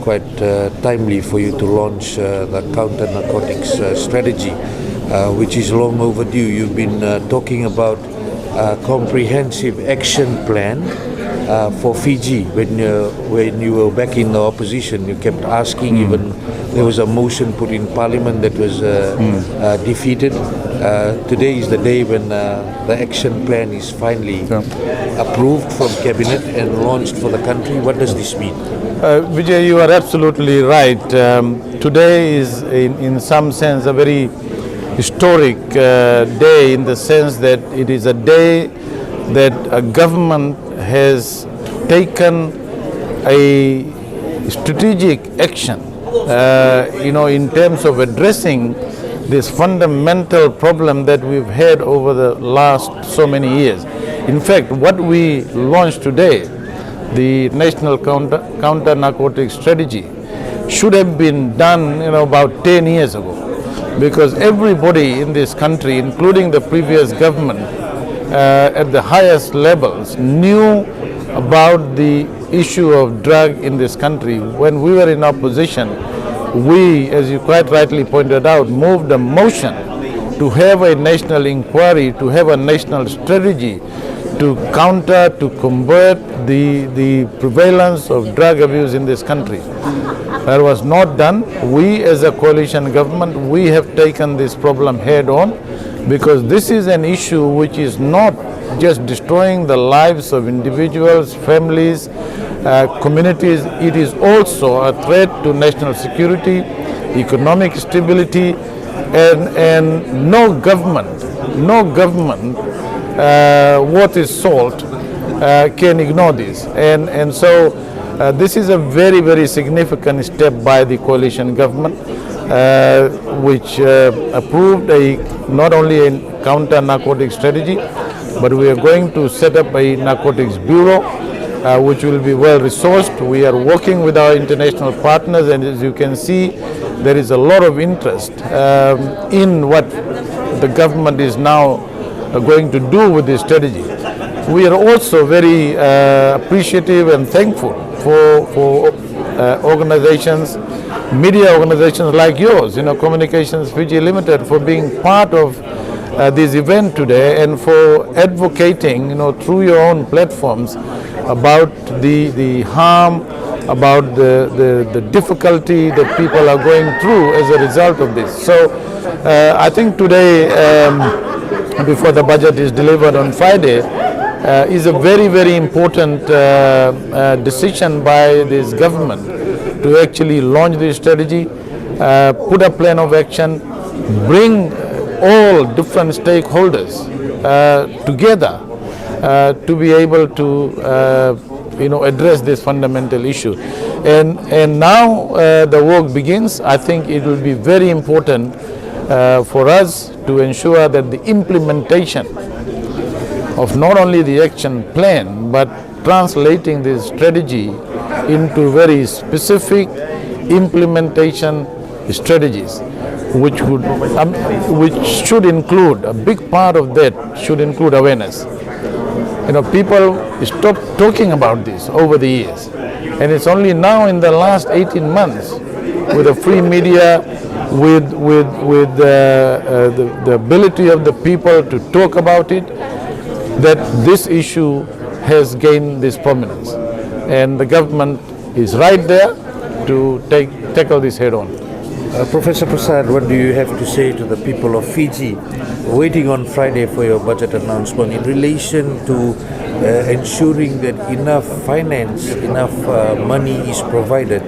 quite timely for you to launch the counter-narcotics strategy, which is long overdue. You've been talking about a comprehensive action plan for Fiji. When you were back in the opposition, you kept asking, even there was a motion put in Parliament that was defeated. Today is the day when the action plan is finally approved from Cabinet and launched for the country. What does this mean? Vijay, you are absolutely right. Today is in some sense a very historic day, in the sense that it is a day that a government has taken a strategic action in terms of addressing this fundamental problem that we've had over the last so many years. In fact, what we launched today, the National Counter-Narcotics Strategy, should have been done about 10 years ago, because everybody in this country, including the previous government, at the highest levels, knew about the issue of drug in this country. When we were in opposition, we, as you quite rightly pointed out, moved a motion to have a national inquiry, to have a national strategy to counter, to combat the prevalence of drug abuse in this country. That was not done. We, as a coalition government, we have taken this problem head on, because this is an issue which is not just destroying the lives of individuals, families, communities. It is also a threat to national security, economic stability, and no government worth its salt can ignore this. And so this is a very, very significant step by the coalition government, which approved not only a counter-narcotics strategy, but we are going to set up a narcotics bureau, which will be well resourced. We are working with our international partners, and as you can see, there is a lot of interest in what the government is now going to do with this strategy. We are also very appreciative and thankful for organizations, media organizations like yours, Communications Fiji Limited, for being part of this event today, and for advocating, through your own platforms, about the harm, about the difficulty that people are going through as a result of this. So I think today, before the budget is delivered on Friday, is a very, very important decision by this government to actually launch this strategy, put a plan of action, bring all different stakeholders together to be able to address this fundamental issue. And now the work begins. I think it will be very important for us to ensure that the implementation of not only the action plan, but translating this strategy into very specific implementation strategies, which should include, a big part of that should include awareness. People stopped talking about this over the years, and it's only now in the last 18 months, with the free media, with the ability of the people to talk about it, that this issue has gained this prominence, and the government is right there to tackle this head on. Professor Prasad, what do you have to say to the people of Fiji waiting on Friday for your budget announcement in relation to ensuring that enough finance, enough money is provided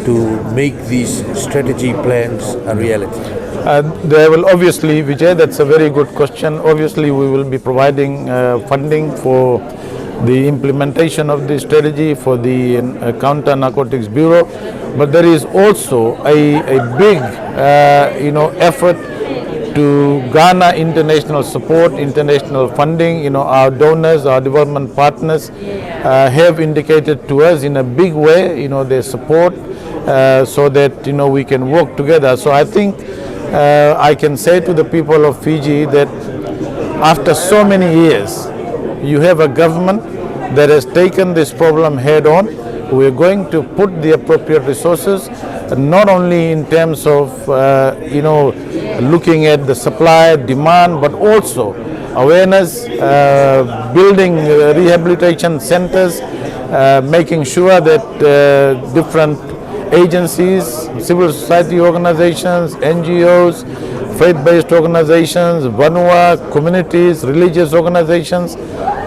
to make these strategy plans a reality? There will obviously, Vijay, that's a very good question. Obviously, we will be providing funding for the implementation of this strategy, for the Counter-Narcotics Bureau, but there is also a big effort to garner international support, international funding. Our donors, our development partners have indicated to us in a big way, their support, so that we can work together. So I think I can say to the people of Fiji that after so many years, you have a government that has taken this problem head on, we're going to put the appropriate resources, not only in terms of looking at the supply, demand, but also awareness, building rehabilitation centers, making sure that different agencies, civil society organizations, NGOs, faith-based organizations, Vanua, communities, religious organizations,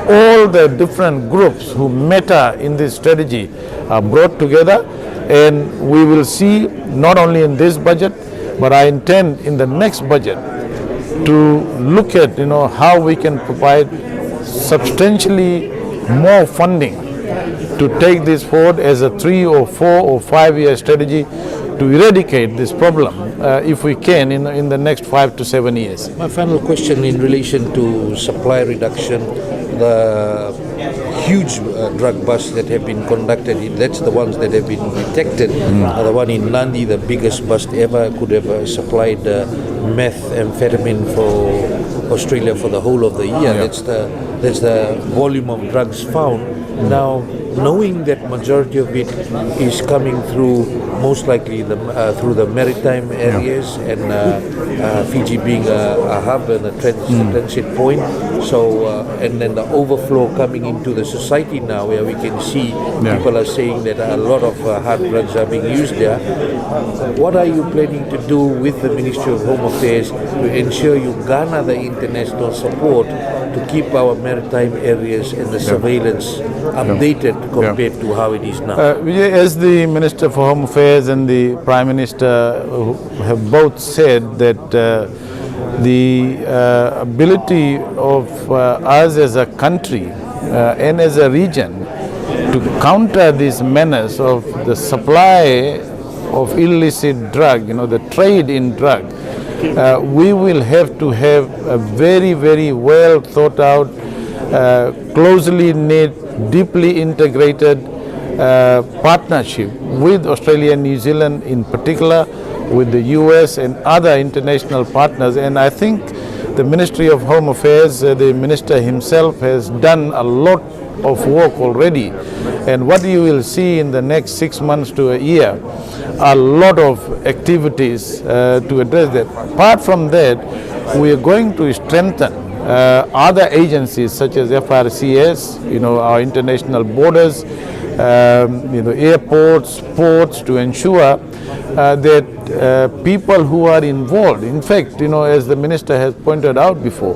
all the different groups who matter in this strategy are brought together, and we will see not only in this budget, but I intend in the next budget to look at how we can provide substantially more funding to take this forward as a 3 or 4 or 5 year strategy to eradicate this problem if we can in the next 5 to 7 years. My final question in relation to supply reduction, the huge drug busts that have been conducted, that's the ones that have been detected. The one in Nandi, the biggest bust ever, could have supplied methamphetamine for Australia for the whole of the year. That's the volume of drugs found. Now, knowing that majority of it is coming through, most likely through the maritime areas, and Fiji being a hub and a transit point, so and then the overflow coming into the society now, where we can see people are saying that a lot of hard drugs are being used there. What are you planning to do with the Ministry of Home Affairs to ensure you garner the international support to keep our maritime areas and the surveillance updated compared to how it is now? As the Minister for Home Affairs and the Prime Minister have both said that the ability of us as a country and as a region to counter this menace of the supply of illicit drug, the trade in drug, we will have to have a very, very well thought out, closely knit, deeply integrated partnership with Australia and New Zealand in particular, with the US and other international partners. And I think the Ministry of Home Affairs, the Minister himself has done a lot of work already. And what you will see in the next 6 months to a year, a lot of activities to address that. Apart from that, we are going to strengthen other agencies such as FRCS, our international borders, airports, ports, to ensure that people who are involved, in fact, as the Minister has pointed out before,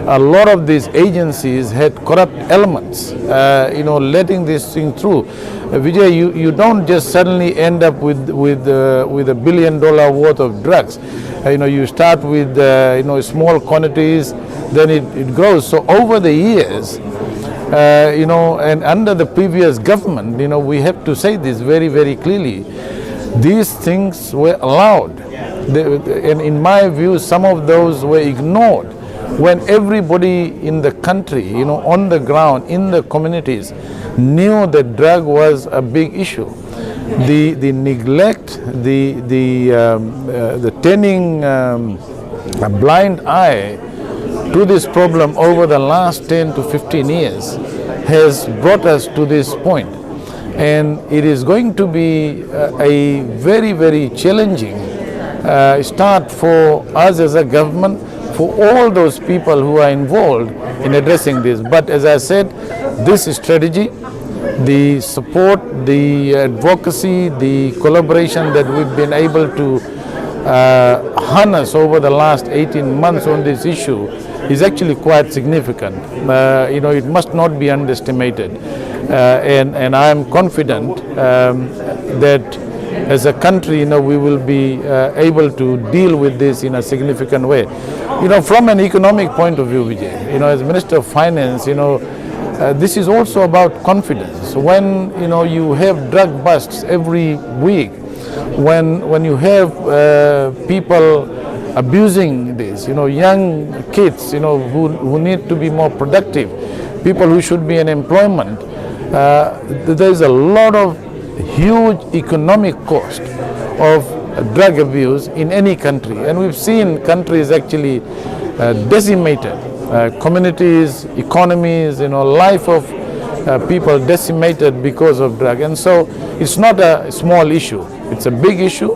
a lot of these agencies had corrupt elements, letting this thing through. Vijay, you don't just suddenly end up with $1 billion worth of drugs. You start with small quantities, then it grows. So over the years, and under the previous government, we have to say this very, very clearly. These things were allowed, and in my view, some of those were ignored when everybody in the country, on the ground, in the communities, knew that drug was a big issue. The neglect, the turning a blind eye to this problem over the last 10 to 15 years has brought us to this point. And it is going to be a very, very challenging start for us as a government, for all those people who are involved in addressing this. But as I said, this strategy, the support, the advocacy, the collaboration that we've been able to harness over the last 18 months on this issue is actually quite significant. It must not be underestimated. And I am confident that as a country, we will be able to deal with this in a significant way. From an economic point of view, Vijay, as Minister of Finance, this is also about confidence. When, you have drug busts every week, when you have people abusing this, young kids, who need to be more productive, people who should be in employment, there's a lot of huge economic cost of drug abuse in any country. And we've seen countries actually decimated, communities, economies, life of people decimated because of drug. And so it's not a small issue. It's a big issue.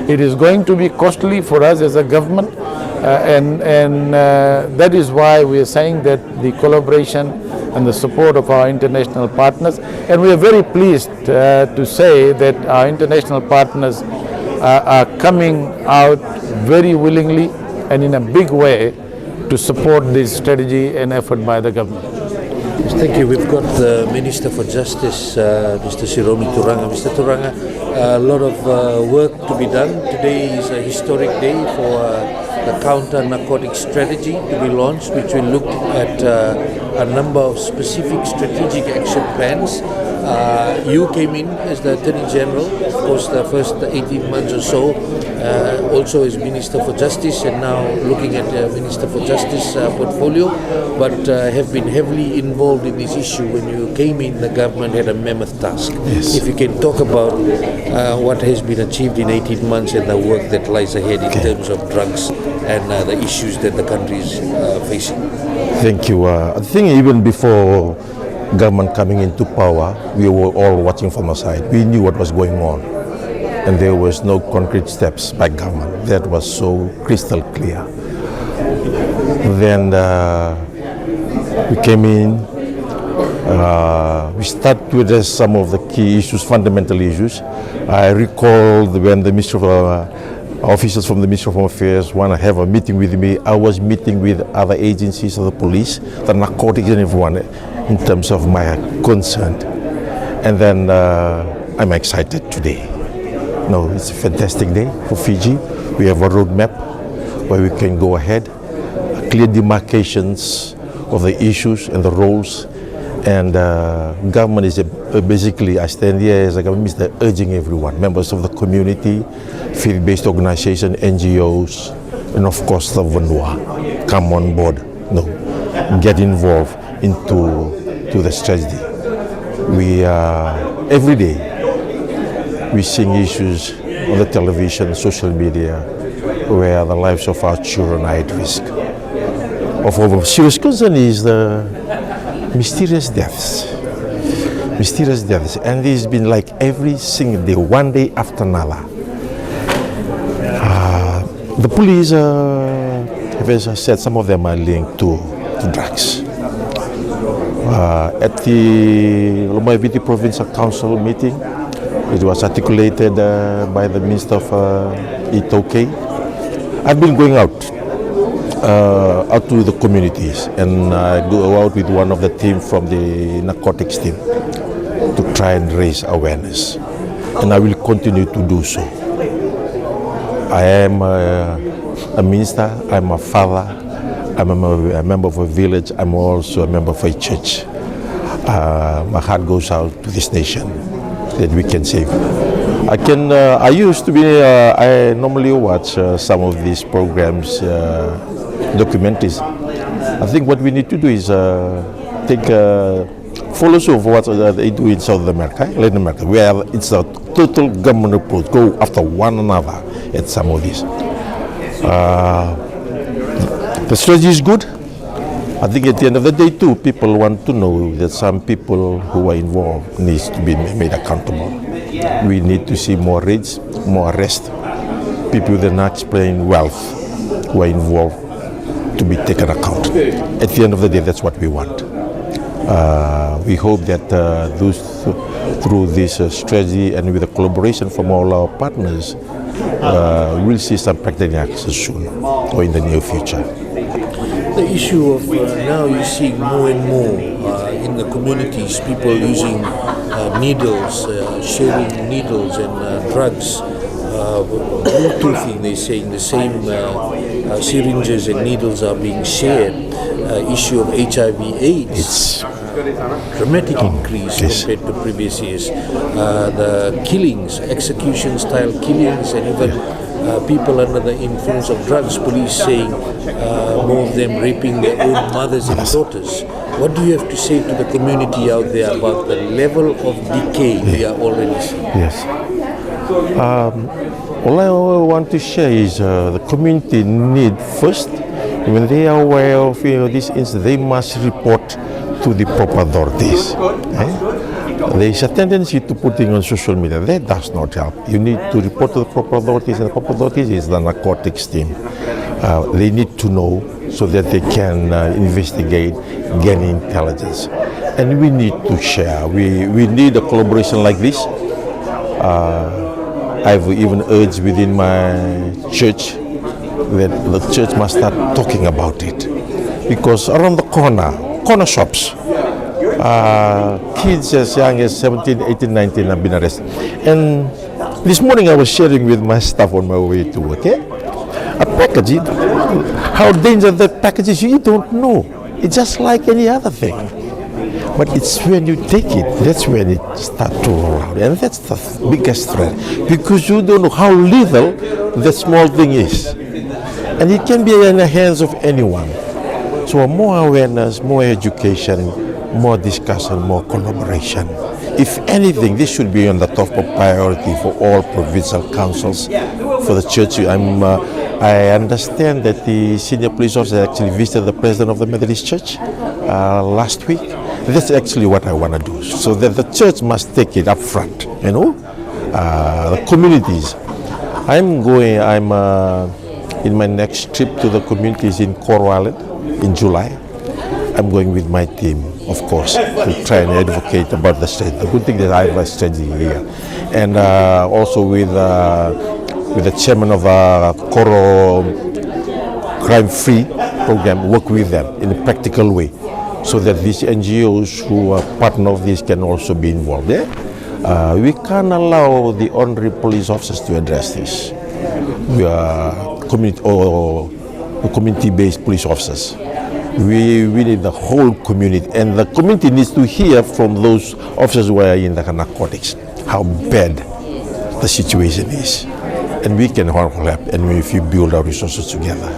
It is going to be costly for us as a government. And that is why we are saying that the collaboration and the support of our international partners, and we are very pleased to say that our international partners are coming out very willingly and in a big way to support this strategy and effort by the government. Thank you. We've got the Minister for Justice, Mr. Siromi Turaga. Mr. Turaga, a lot of work to be done. Today is a historic day for the counter-narcotics strategy to be launched, which will look at a number of specific strategic action plans. You came in as the Attorney General, of course, the first 18 months or so, also as Minister for Justice, and now looking at the Minister for Justice portfolio, but have been heavily involved in this issue. When you came in, the government had a mammoth task. Yes. If you can talk about what has been achieved in 18 months and the work that lies ahead in terms of drugs and the issues that the country is facing. Thank you. I think even before government coming into power, we were all watching from the side. We knew what was going on, and there was no concrete steps by government. That was so crystal clear. Then we came in. We started to address some of the key issues, fundamental issues. I recall when the Minister of officials from the Ministry of Home Affairs want to have a meeting with me. I was meeting with other agencies of the police, the narcotics, and everyone in terms of my concern. And then I'm excited today. No, it's a fantastic day for Fiji. We have a roadmap where we can go ahead, clear demarcations of the issues and the roles. And government is basically, I stand here as a government minister urging everyone, members of the community, faith-based organization, NGOs, and of course the Vanua, come on board, get involved into the strategy. We every day we seeing issues on the television, social media, where the lives of our children are at risk. Of our serious concern is the mysterious deaths, and it's been like every single day, one day after another. The police, as I said, some of them are linked to drugs. At the Lomaiviti Provincial Council meeting, it was articulated by the Minister of Itoke. I've been going out to the communities, and I go out with one of the team from the narcotics team to try and raise awareness, and I will continue to do so. I am a minister, I'm a father, I'm a member of a village, I'm also a member of a church. My heart goes out to this nation that we can save. I used to be, I normally watch some of these programs, documentaries. I think what we need to do is take follow suit of what they do in South America, Latin America, where it's a total government approach, go after one another at some of these. The strategy is good. I think at the end of the day too, people want to know that some people who are involved needs to be made accountable. We need to see more raids, more arrests, people with unexplained wealth who are involved to be taken account. At the end of the day, that's what we want. We hope that through this strategy and with the collaboration from all our partners, we'll see some practical actions soon or in the near future. The issue of now you're seeing more and more in the communities, people using needles, sharing needles and drugs, Bluetoothing, they're saying the same syringes and needles are being shared. Issue of HIV/AIDS, dramatic increase compared to previous years. The killings, execution-style killings, and even people under the influence of drugs, police saying more of them raping their own mothers and daughters. What do you have to say to the community out there about the level of decay we are already seeing? Yes. All I want to share is the community need first When they are aware of this incident, they must report to the proper authorities. There is a tendency to putting on social media. That does not help. You need to report to the proper authorities, and the proper authorities is the narcotics team. They need to know so that they can investigate, gain intelligence. And we need to share. We need a collaboration like this. I've even urged within my church that the church must start talking about it. Because around the corner shops, kids as young as 17, 18, 19 have been arrested. And this morning I was sharing with my staff on my way to work. A package, how dangerous that package is, you don't know. It's just like any other thing. But it's when you take it, that's when it starts to roll out. And that's the biggest threat. Because you don't know how little that small thing is. And it can be in the hands of anyone. So more awareness, more education, more discussion, more collaboration. If anything, this should be on the top of priority for all provincial councils, for the church. I understand that the senior police officer actually visited the president of the Methodist Church last week. That's actually what I want to do, so that the church must take it up front, the communities. I'm in my next trip to the communities in Coral Island in July. I'm going with my team, of course, to try and advocate about the state. The good thing that I have a strategy here, and also with the chairman of Coral Crime-Free program, work with them in a practical way, so that these NGOs who are partner of this can also be involved. We can't allow the ordinary police officers to address this. We are community-based police officers. We need the whole community, and the community needs to hear from those officers who are in the narcotics how bad the situation is, and we can all help, and if we build our resources together.